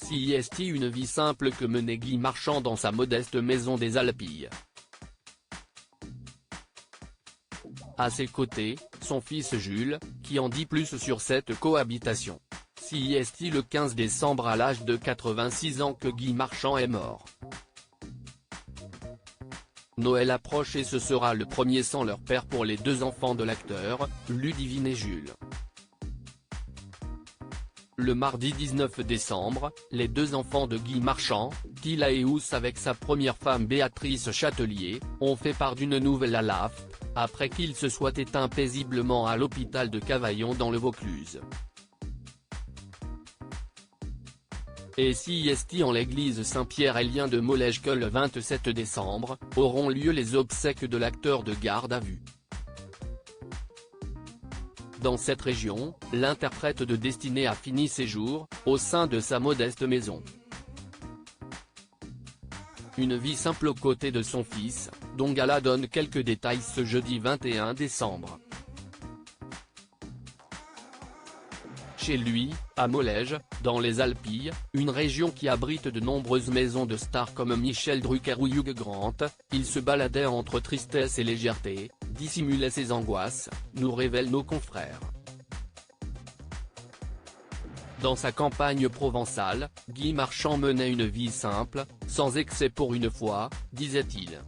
CIST une vie simple que menait Guy Marchand dans sa modeste maison des Alpilles. À ses côtés, son fils Jules, qui en dit plus sur cette cohabitation. CIST le 15 décembre à l'âge de 86 ans que Guy Marchand est mort. Noël approche et ce sera le premier sans leur père pour les deux enfants de l'acteur, Ludivine et Jules. Le mardi 19 décembre, les deux enfants de Guy Marchand, Tila et Ous avec sa première femme Béatrice Châtelier, ont fait part d'une nouvelle à l'AFP, après qu'il se soit éteint paisiblement à l'hôpital de Cavaillon dans le Vaucluse. Et CIST en l'église Saint-Pierre-Élien de Molège que le 27 décembre, auront lieu les obsèques de l'acteur de garde à vue. Dans cette région, l'interprète de Destinée a fini ses jours, au sein de sa modeste maison. Une vie simple aux côtés de son fils, dont Gala donne quelques détails ce jeudi 21 décembre. Chez lui, à Molège, dans les Alpilles, une région qui abrite de nombreuses maisons de stars comme Michel Drucker ou Hugh Grant, il se baladait entre tristesse et légèreté, dissimulait ses angoisses, nous révèlent nos confrères. Dans sa campagne provençale, Guy Marchand menait une vie simple, sans excès pour une fois, disait-il.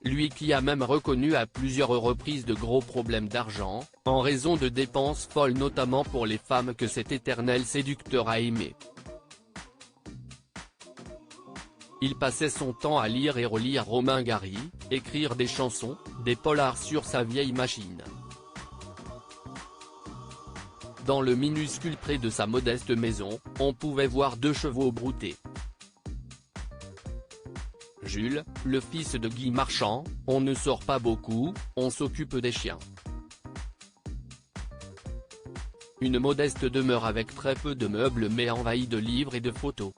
Lui qui a même reconnu à plusieurs reprises de gros problèmes d'argent, en raison de dépenses folles notamment pour les femmes que cet éternel séducteur a aimées. Il passait son temps à lire et relire Romain Gary, écrire des chansons, des polars sur sa vieille machine. Dans le minuscule pré de sa modeste maison, on pouvait voir deux chevaux brouter. Jules, le fils de Guy Marchand, on ne sort pas beaucoup, on s'occupe des chiens. Une modeste demeure avec très peu de meubles mais envahie de livres et de photos.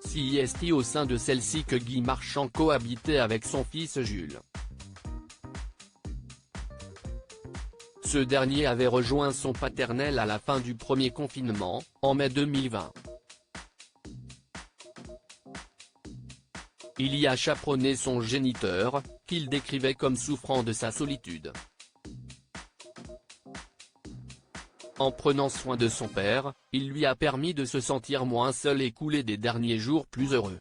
CIST au sein de celle-ci que Guy Marchand cohabitait avec son fils Jules. Ce dernier avait rejoint son paternel à la fin du premier confinement, en mai 2020. Il y a chaperonné son géniteur, qu'il décrivait comme souffrant de sa solitude. En prenant soin de son père, il lui a permis de se sentir moins seul et couler des derniers jours plus heureux.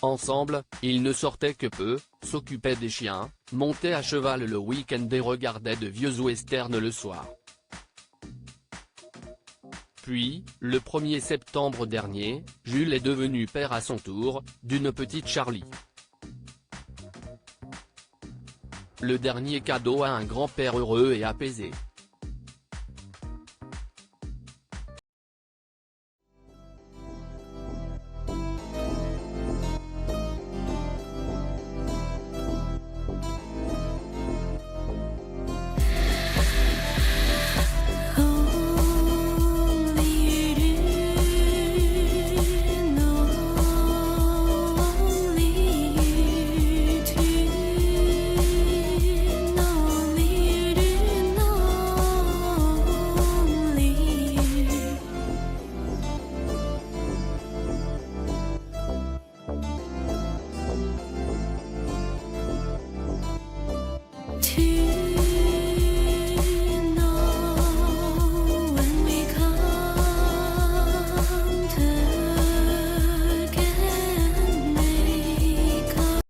Ensemble, ils ne sortaient que peu, s'occupaient des chiens, montaient à cheval le week-end et regardaient de vieux westerns le soir. Puis, le 1er septembre dernier, Jules est devenu père à son tour, d'une petite Charlie. Le dernier cadeau à un grand-père heureux et apaisé.